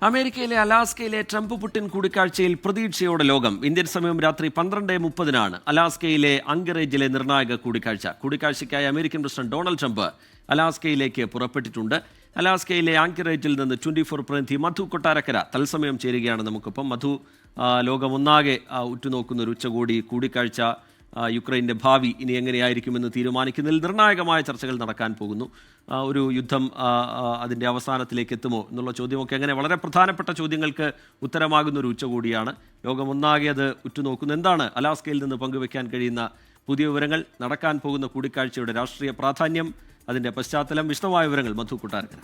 അമേരിക്കയിലെ അലാസ്കയിലെ Trump Putin കൂടിക്കാഴ്ചയിൽ പ്രതീക്ഷയോടെ ലോകം. ഇന്ത്യൻ സമയം രാത്രി 12:30 അലാസ്കയിലെ അങ്കറേജിലെ നിർണായക കൂടിക്കാഴ്ചയ്ക്കായി അമേരിക്കൻ പ്രസിഡന്റ് ഡൊണാൾഡ് ട്രംപ് അലാസ്കയിലേക്ക് പുറപ്പെട്ടിട്ടുണ്ട്. അലാസ്കയിലെ ആങ്കറേജിൽ നിന്ന് 24 പ്രതിനിധി മധു കൊട്ടാരക്കര തത്സമയം ചേരുകയാണ് നമുക്കൊപ്പം. മധു, ലോകമൊന്നാകെ ഉറ്റുനോക്കുന്ന ഒരു ഉച്ചകോടി കൂടിക്കാഴ്ച, യുക്രൈൻ്റെ ഭാവി ഇനി എങ്ങനെയായിരിക്കുമെന്ന് തീരുമാനിക്കുന്നതിൽ നിർണായകമായ ചർച്ചകൾ നടക്കാൻ പോകുന്നു. ഒരു യുദ്ധം അതിൻ്റെ അവസാനത്തിലേക്ക് എത്തുമോ എന്നുള്ള ചോദ്യമൊക്കെ അങ്ങനെ വളരെ പ്രധാനപ്പെട്ട ചോദ്യങ്ങൾക്ക് ഉത്തരമാകുന്ന ഒരു ഉച്ചകോടിയാണ്. ലോകമൊന്നാകെ അത് ഉറ്റുനോക്കുന്നു. എന്താണ് അലാസ്കയിൽ നിന്ന് പങ്കുവയ്ക്കാൻ കഴിയുന്ന പുതിയ വിവരങ്ങൾ, നടക്കാൻ പോകുന്ന കൂടിക്കാഴ്ചയുടെ രാഷ്ട്രീയ പ്രാധാന്യം, അതിൻ്റെ പശ്ചാത്തലം, വിശദമായ വിവരങ്ങൾ മധു കൊട്ടാരക്കര.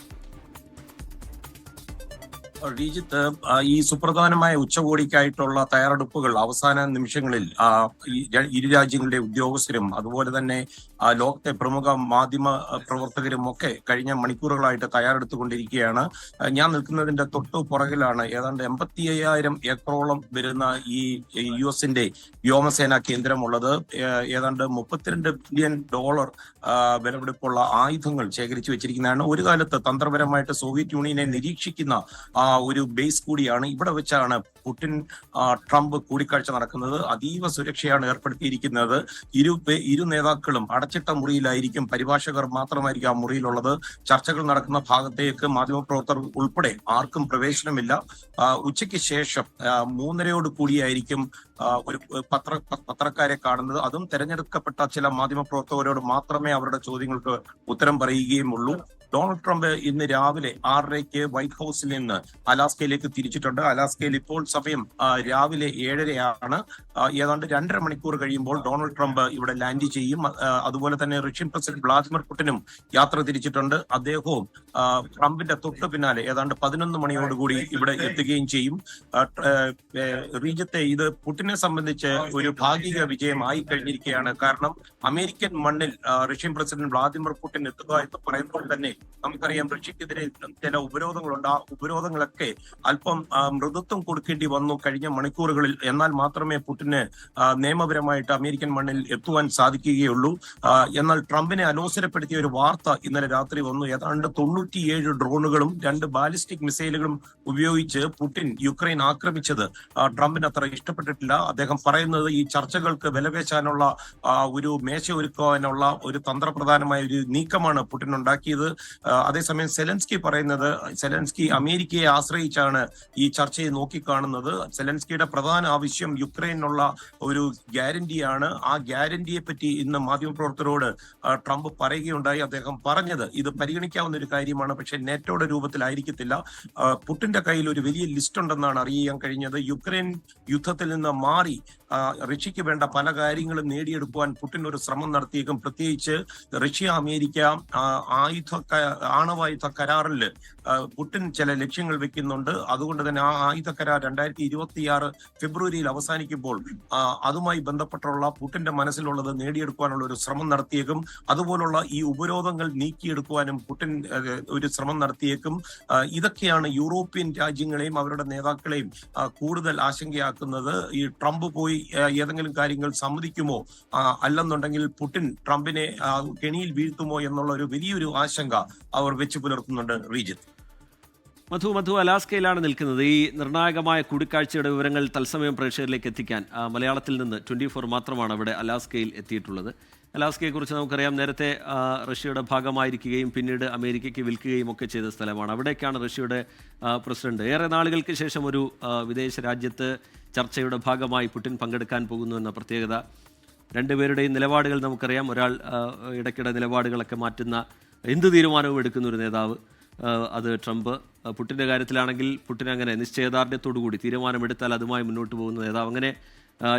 ശ്രീജിത്ത്, ഈ സുപ്രധാനമായ ഉച്ചകോടിക്കായിട്ടുള്ള തയ്യാറെടുപ്പുകൾ അവസാന നിമിഷങ്ങളിൽ ഇരു രാജ്യങ്ങളുടെ ഉദ്യോഗസ്ഥരും അതുപോലെ തന്നെ ലോകത്തെ പ്രമുഖ മാധ്യമ പ്രവർത്തകരും ഒക്കെ കഴിഞ്ഞ മണിക്കൂറുകളായിട്ട് തയ്യാറെടുത്തുകൊണ്ടിരിക്കുകയാണ്. ഞാൻ നിൽക്കുന്നതിന്റെ തൊട്ടു പുറകിലാണ് ഏതാണ്ട് 85,000 ഏക്കറോളം വരുന്ന ഈ US വ്യോമസേനാ കേന്ദ്രമുള്ളത്. ഏതാണ്ട് $32 ബില്യൺ വിലപിടിപ്പുള്ള ആയുധങ്ങൾ ശേഖരിച്ചു വെച്ചിരിക്കുന്നതാണ്. ഒരു കാലത്ത് തന്ത്രപരമായിട്ട് സോവിയറ്റ് യൂണിയനെ നിരീക്ഷിക്കുന്ന ഒരു ബേസ് കൂടിയാണ്. ഇവിടെ വെച്ചാണ് പുടിൻ ട്രംപ് കൂടിക്കാഴ്ച നടക്കുന്നത്. അതീവ സുരക്ഷയാണ് ഏർപ്പെടുത്തിയിരിക്കുന്നത്. ഇരു നേതാക്കളും അടച്ചിട്ട മുറിയിലായിരിക്കും, പരിഭാഷകർ മാത്രമായിരിക്കും ആ മുറിയിലുള്ളത്. ചർച്ചകൾ നടക്കുന്ന ഭാഗത്തേക്ക് മാധ്യമപ്രവർത്തകർ ഉൾപ്പെടെ ആർക്കും പ്രവേശനമില്ല. ഉച്ചയ്ക്ക് ശേഷം 3:30 കൂടിയായിരിക്കും ഒരു പത്രക്കാരെ കാണുന്നത്. അതും തെരഞ്ഞെടുക്കപ്പെട്ട ചില മാധ്യമപ്രവർത്തകരോട് മാത്രമേ അവരുടെ ചോദ്യങ്ങൾക്ക് ഉത്തരം പറയുകയുമുള്ളൂ. ഡൊണാൾഡ് ട്രംപ് ഇന്ന് രാവിലെ 6:30 വൈറ്റ് ഹൗസിൽ നിന്ന് അലാസ്കയിലേക്ക് തിരിച്ചിട്ടുണ്ട്. അലാസ്കയിൽ ഇപ്പോൾ സമയം രാവിലെ 7:30 ഏതാണ്ട് 2.5 മണിക്കൂർ കഴിയുമ്പോൾ ഡൊണാൾഡ് ട്രംപ് ഇവിടെ ലാൻഡ് ചെയ്യും. അതുപോലെ തന്നെ റഷ്യൻ പ്രസിഡന്റ് വ്ളാദിമിർ പുടിനും യാത്ര തിരിച്ചിട്ടുണ്ട്. അദ്ദേഹവും ട്രംപിന്റെ തൊട്ടു പിന്നാലെ ഏതാണ്ട് 11 മണിയോടുകൂടി ഇവിടെ എത്തുകയും ചെയ്യും. റീജിയത്തെ ഇത് പുടിനെ സംബന്ധിച്ച് ഒരു ഭാഗിക വിജയമായി കഴിഞ്ഞിരിക്കുകയാണ്. കാരണം അമേരിക്കൻ മണ്ണിൽ റഷ്യൻ പ്രസിഡന്റ് വ്ളാദിമിർ പുടിൻ എത്തുക എന്ന് പറയുമ്പോൾ തന്നെ നമുക്കറിയാം റഷ്യക്കെതിരെ ചില ഉപരോധങ്ങളുണ്ട്. ആ ഉപരോധങ്ങളൊക്കെ അല്പം മൃദുത്വം കൊടുക്കേണ്ടി വന്നു കഴിഞ്ഞ മണിക്കൂറുകളിൽ. എന്നാൽ മാത്രമേ പുടിന് നിയമപരമായിട്ട് അമേരിക്കൻ മണ്ണിൽ എത്തുവാൻ സാധിക്കുകയുള്ളൂ. എന്നാൽ ട്രംപിനെ അലോസരപ്പെടുത്തിയ ഒരു വാർത്ത ഇന്നലെ രാത്രി വന്നു. ഏതാണ്ട് 97 ഡ്രോണുകളും 2 ബാലിസ്റ്റിക് മിസൈലുകളും ഉപയോഗിച്ച് പുടിൻ യുക്രൈൻ ആക്രമിച്ചത് ട്രംപിന് അത്ര ഇഷ്ടപ്പെട്ടിട്ടില്ല. അദ്ദേഹം പറയുന്നത് ഈ ചർച്ചകൾക്ക് വിലപേശാനുള്ള ഒരു മേശ ഒരുക്കാനുള്ള ഒരു തന്ത്രപ്രധാനമായ ഒരു നീക്കമാണ് പുടിൻ ഉണ്ടാക്കിയത്. അതേസമയം സെലൻസ്കി പറയുന്നത് സെലൻസ്കി അമേരിക്കയെ ആശ്രയിച്ചാണ് ഈ ചർച്ചയെ നോക്കിക്കാണുന്നത്. സെലൻസ്കിയുടെ പ്രധാന ആവശ്യം യുക്രൈനുള്ള ഒരു ഗ്യാരണ്ടിയാണ്. ആ ഗ്യാരണ്ടിയെ പറ്റി ഇന്ന് മാധ്യമപ്രവർത്തകരോട് ട്രംപ് പറയുകയുണ്ടായി. അദ്ദേഹം പറഞ്ഞത് ഇത് പരിഗണിക്കാവുന്ന ഒരു കാര്യമാണ്, പക്ഷെ നേറ്റോയുടെ രൂപത്തിലായിരിക്കത്തില്ല. പുടിന്റെ കയ്യിൽ ഒരു വലിയ ലിസ്റ്റ് ഉണ്ടെന്നാണ് അറിയാൻ കഴിഞ്ഞത്. യുക്രൈൻ യുദ്ധത്തിൽ നിന്ന് മാറി റഷ്യക്ക് വേണ്ട പല കാര്യങ്ങളും നേടിയെടുക്കുവാൻ പുടിൻ ഒരു ശ്രമം നടത്തിയേക്കും. പ്രത്യേകിച്ച് റഷ്യ അമേരിക്ക ആണവായുധ കരാറിൽ പുടിൻ ചില ലക്ഷ്യങ്ങൾ വെക്കുന്നുണ്ട്. അതുകൊണ്ട് തന്നെ ആ ആയുധ കരാർ 2026 ഫെബ്രുവരിയിൽ അവസാനിക്കുമ്പോൾ അതുമായി ബന്ധപ്പെട്ടുള്ള പുടിന്റെ മനസ്സിലുള്ളത് നേടിയെടുക്കാനുള്ള ഒരു ശ്രമം നടത്തിയേക്കും. അതുപോലുള്ള ഈ ഉപരോധങ്ങൾ നീക്കിയെടുക്കുവാനും പുടിൻ ഒരു ശ്രമം നടത്തിയേക്കും. ഇതൊക്കെയാണ് യൂറോപ്യൻ രാജ്യങ്ങളെയും അവരുടെ നേതാക്കളെയും കൂടുതൽ ആശങ്കയാക്കുന്നത്. ഈ ട്രംപ് പോയി ഏതെങ്കിലും കാര്യങ്ങൾ സമ്മതിക്കുമോ, അല്ലെന്നുണ്ടെങ്കിൽ പുടിൻ ട്രംപിനെ കെണിയിൽ വീഴ്ത്തുമോ എന്നുള്ള ഒരു വലിയൊരു ആശങ്ക അവർ വെച്ച് പുലർത്തുന്നുണ്ട്. റീജിത്ത്, മധു അലാസ്കയിലാണ് നിൽക്കുന്നത്. ഈ നിർണായകമായ കൂടിക്കാഴ്ചയുടെ വിവരങ്ങൾ തത്സമയം പ്രേക്ഷകരിലേക്ക് എത്തിക്കാൻ മലയാളത്തിൽ നിന്ന് 24 മാത്രമാണ് അവിടെ അലാസ്കയിൽ എത്തിയിട്ടുള്ളത്. അലാസ്കയെക്കുറിച്ച് നമുക്കറിയാം, നേരത്തെ റഷ്യയുടെ ഭാഗമായിരിക്കുകയും പിന്നീട് അമേരിക്കയ്ക്ക് വിൽക്കുകയും ഒക്കെ ചെയ്ത സ്ഥലമാണ്. അവിടേക്കാണ് റഷ്യയുടെ പ്രസിഡന്റ് ഏറെ നാളുകൾക്ക് ശേഷം ഒരു വിദേശ രാജ്യത്ത് ചർച്ചയുടെ ഭാഗമായി പുടിൻ പങ്കെടുക്കാൻ പോകുന്നു എന്ന പ്രത്യേകത. രണ്ടുപേരുടെയും നിലപാടുകൾ നമുക്കറിയാം. ഒരാൾ ഇടയ്ക്കിടെ നിലപാടുകളൊക്കെ മാറ്റുന്ന, എന്ത് തീരുമാനവും എടുക്കുന്ന ഒരു നേതാവ്, അത് ട്രംപ്. പുടിൻ്റെ കാര്യത്തിലാണെങ്കിൽ പുടിൻ അങ്ങനെ നിശ്ചയദാർഢ്യത്തോടുകൂടി തീരുമാനമെടുത്താൽ അതുമായി മുന്നോട്ട് പോകുന്ന നേതാവ്. അങ്ങനെ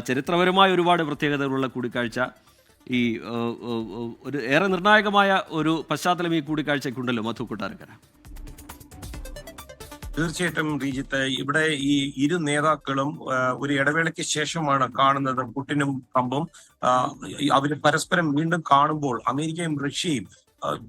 ചരിത്രപരമായ ഒരുപാട് പ്രത്യേകതകളുള്ള കൂടിക്കാഴ്ച. ഈ ഒരു ഏറെ നിർണായകമായ ഒരു പശ്ചാത്തലം ഈ കൂടിക്കാഴ്ചയ്ക്കുണ്ടല്ലോ മധു കൊട്ടാരക്കര. തീർച്ചയായിട്ടും റീജിത്ത്, ഇവിടെ ഈ ഇരു നേതാക്കളും ഒരു ഇടവേളയ്ക്ക് ശേഷമാണ് കാണുന്നത്. പുടിനും ട്രംപും അവര് പരസ്പരം വീണ്ടും കാണുമ്പോൾ അമേരിക്കയും റഷ്യയും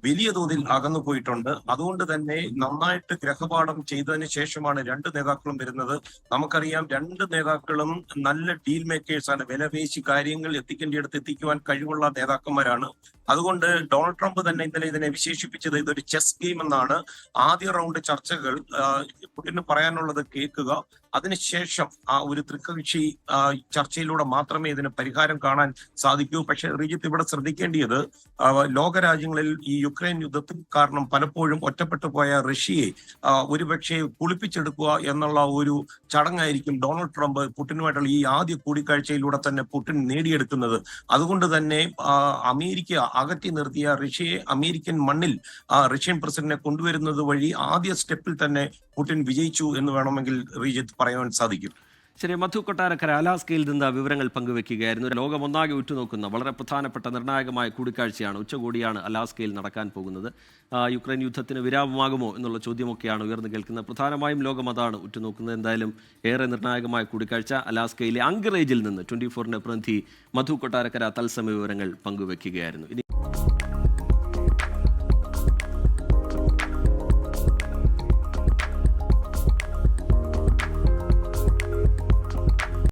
വലിയ തോതിൽ അകന്നു പോയിട്ടുണ്ട്. അതുകൊണ്ട് തന്നെ നന്നായിട്ട് ഗ്രഹപാഠം ചെയ്തതിന് ശേഷമാണ് രണ്ട് നേതാക്കളും വരുന്നത്. നമുക്കറിയാം രണ്ട് നേതാക്കളും നല്ല ഡീൽ മേക്കേഴ്സ് ആണ്. വിലപേശി കാര്യങ്ങൾ എത്തിക്കേണ്ടിടത്ത് എത്തിക്കുവാൻ കഴിവുള്ള നേതാക്കന്മാരാണ്. അതുകൊണ്ട് ഡൊണാൾഡ് ട്രംപ് തന്നെ ഇന്നലെ ഇതിനെ വിശേഷിപ്പിച്ചത് ഇതൊരു ചെസ് ഗെയിം എന്നാണ്. ആദ്യ റൗണ്ട് ചർച്ചകൾ പുടിന് പറയാനുള്ളത് കേൾക്കുക, അതിനുശേഷം ആ ഒരു തൃക്കക്ഷി ചർച്ചയിലൂടെ മാത്രമേ ഇതിന് പരിഹാരം കാണാൻ സാധിക്കൂ. പക്ഷെ റിജിത്ത് ഇവിടെ ശ്രദ്ധിക്കേണ്ടത് ലോകരാജ്യങ്ങളിൽ ഈ യുക്രൈൻ യുദ്ധത്തിൽ കാരണം പലപ്പോഴും ഒറ്റപ്പെട്ടു പോയ റഷ്യയെ ഒരുപക്ഷെ കുളിപ്പിച്ചെടുക്കുക എന്നുള്ള ഒരു ചടങ്ങായിരിക്കും ഡൊണാൾഡ് ട്രംപ് പുടിനുമായിട്ടുള്ള ഈ ആദ്യ കൂടിക്കാഴ്ചയിലൂടെ തന്നെ പുടിൻ നേടിയെടുക്കുന്നത്. അതുകൊണ്ട് തന്നെ അമേരിക്ക അകറ്റി നിർത്തിയ റഷ്യയെ അമേരിക്കൻ മണ്ണിൽ റഷ്യൻ പ്രസിഡന്റിനെ കൊണ്ടുവരുന്നത് വഴി ആദ്യ സ്റ്റെപ്പിൽ തന്നെ പുടിൻ വിജയിച്ചു എന്ന് വേണമെങ്കിൽ റിജിത്ത് പറയാൻ സാധിക്കും. ശരി, മധു കൊട്ടാരക്കര അലാസ്കയിൽ നിന്ന് വിവരങ്ങൾ പങ്കുവെക്കുകയായിരുന്നു. ലോകമൊന്നാകെ ഉറ്റുനോക്കുന്ന വളരെ പ്രധാനപ്പെട്ട നിർണായകമായ കൂടിക്കാഴ്ചയാണ്, ഉച്ചകോടിയാണ് അലാസ്കയിൽ നടക്കാൻ പോകുന്നത്. യുക്രൈൻ യുദ്ധത്തിന് വിരാമമാകുമോ എന്നുള്ള ചോദ്യമൊക്കെയാണ് ഉയർന്നു കേൾക്കുന്നത്. പ്രധാനമായും ലോകം അതാണ് ഉറ്റുനോക്കുന്നത്. എന്തായാലും ഏറെ നിർണായകമായ കൂടിക്കാഴ്ച. അലാസ്കയിലെ അങ്കറേജിൽ നിന്ന് 24 പ്രതിനിധി മധു കൊട്ടാരക്കര തത്സമയ വിവരങ്ങൾ പങ്കുവെക്കുകയായിരുന്നു.